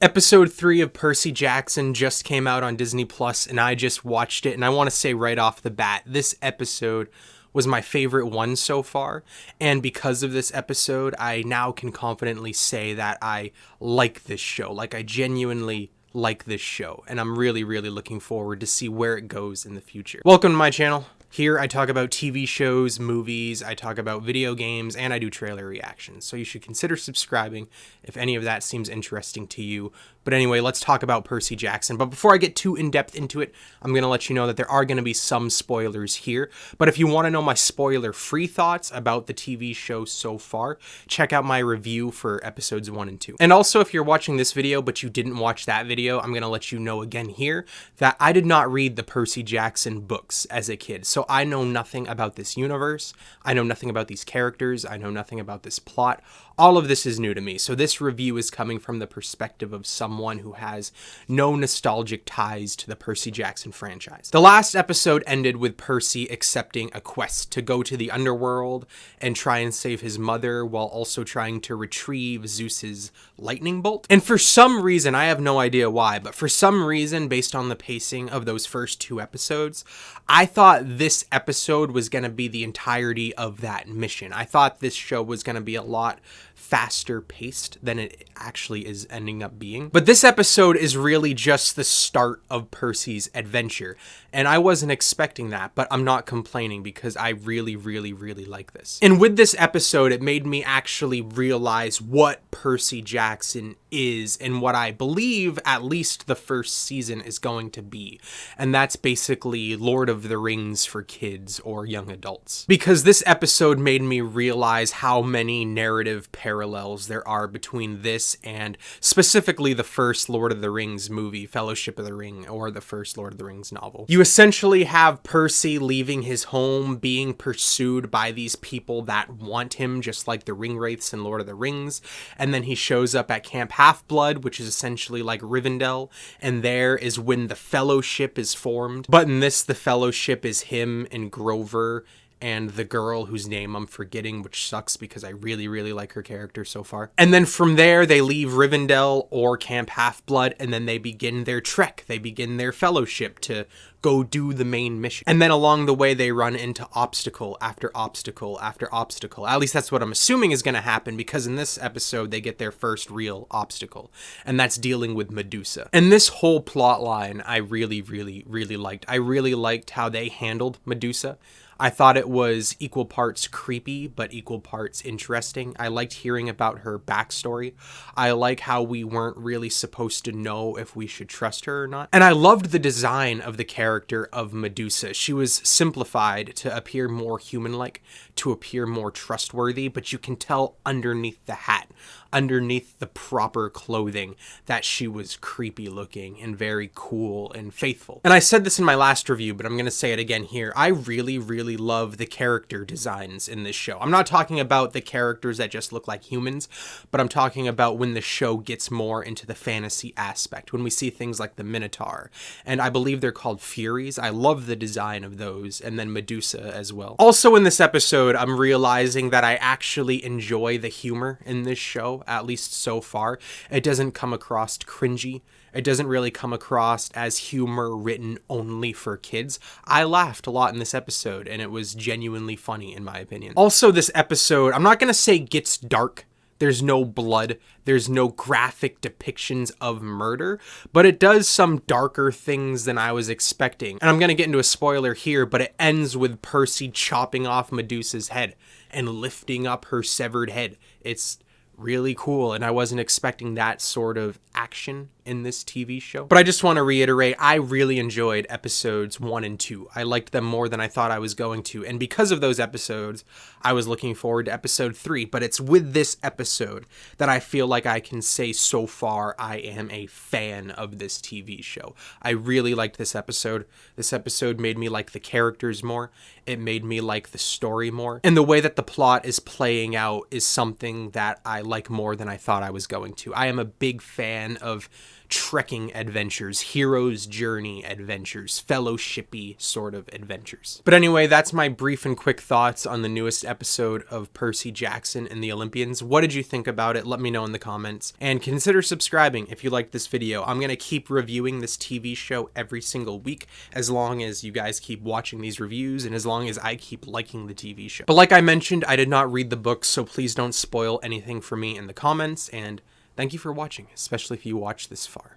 Episode 3 of Percy Jackson just came out on Disney Plus, and I just watched it, and I want to say right off the bat, this episode was my favorite one so far, and because of this episode, I now can confidently say that I like this show. Like, I genuinely like this show, and I'm really looking forward to see where it goes in the future. Welcome to my channel. Here I talk about TV shows, movies, I talk about video games, and I do trailer reactions. So you should consider subscribing if any of that seems interesting to you. But anyway, let's talk about Percy Jackson. But before I get too in-depth into it, I'm going to let you know that there are going to be some spoilers here. But if you want to know my spoiler-free thoughts about the TV show so far, check out my review for episodes 1 and 2. And also, if you're watching this video but you didn't watch that video, I'm going to let you know again here that I did not read the Percy Jackson books as a kid. So I know nothing about this universe. I know nothing about these characters. I know nothing about this plot. All of this is new to me. So this review is coming from the perspective of someone who has no nostalgic ties to the Percy Jackson franchise. The last episode ended with Percy accepting a quest to go to the underworld and try and save his mother while also trying to retrieve Zeus's lightning bolt. And for some reason, I have no idea why, but for some reason, based on the pacing of those first 2 episodes, I thought this episode was going to be the entirety of that mission. I thought this show was going to be a lot faster paced than it actually is ending up being. But this episode is really just the start of Percy's adventure. And I wasn't expecting that, but I'm not complaining because I really like this. And with this episode, it made me actually realize what Percy Jackson is and what I believe at least the first season is going to be. And that's basically Lord of the Rings for kids or young adults. Because this episode made me realize how many narrative parallels there are between this and specifically the first Lord of the Rings movie, Fellowship of the Ring, or the first Lord of the Rings novel. You essentially have Percy leaving his home, being pursued by these people that want him, just like the Ringwraiths in Lord of the Rings, and then he shows up at Camp Half-Blood, which is essentially like Rivendell, and there is when the Fellowship is formed. But in this, the Fellowship is him and Grover and the girl whose name I'm forgetting, which sucks because I really like her character so far. And then from there, they leave Rivendell or Camp Half-Blood, and then they begin their trek. They begin their fellowship to go do the main mission. And then along the way, they run into obstacle after obstacle after obstacle. At least that's what I'm assuming is going to happen, because in this episode, they get their first real obstacle, and that's dealing with Medusa. And this whole plot line, I really liked. I really liked how they handled Medusa. I thought it was equal parts creepy, but equal parts interesting. I liked hearing about her backstory. I like how we weren't really supposed to know if we should trust her or not. And I loved the design of the character of Medusa. She was simplified to appear more human-like, to appear more trustworthy, but you can tell underneath the hat, underneath the proper clothing, that she was creepy looking and very cool and faithful. And I said this in my last review, but I'm going to say it again here. I really love the character designs in this show. I'm not talking about the characters that just look like humans, but I'm talking about when the show gets more into the fantasy aspect, when we see things like the Minotaur, and I believe they're called Furies. I love the design of those, and then Medusa as well. Also in this episode, I'm realizing that I actually enjoy the humor in this show, at least so far. It doesn't come across cringy. It doesn't really come across as humor written only for kids. I laughed a lot in this episode, and it was genuinely funny in my opinion. Also, this episode, I'm not going to say gets dark. There's no blood. There's no graphic depictions of murder, but it does some darker things than I was expecting. And I'm going to get into a spoiler here, but it ends with Percy chopping off Medusa's head and lifting up her severed head. It's really cool, and I wasn't expecting that sort of action in this TV show. But I just want to reiterate, I really enjoyed episodes 1 and 2. I liked them more than I thought I was going to, and because of those episodes, I was looking forward to episode 3. But it's with this episode that I feel like I can say so far I am a fan of this TV show. I really liked this episode. This episode made me like the characters more. It made me like the story more. And the way that the plot is playing out is something that I like more than I thought I was going to. I am a big fan fan of trekking adventures, hero's journey adventures, fellowshipy sort of adventures. But anyway, that's my brief and quick thoughts on the newest episode of Percy Jackson and the Olympians. What did you think about it? Let me know in the comments. And consider subscribing if you liked this video. I'm going to keep reviewing this TV show every single week, as long as you guys keep watching these reviews and as long as I keep liking the TV show. But like I mentioned, I did not read the books, so please don't spoil anything for me in the comments, and thank you for watching, especially if you watched this far.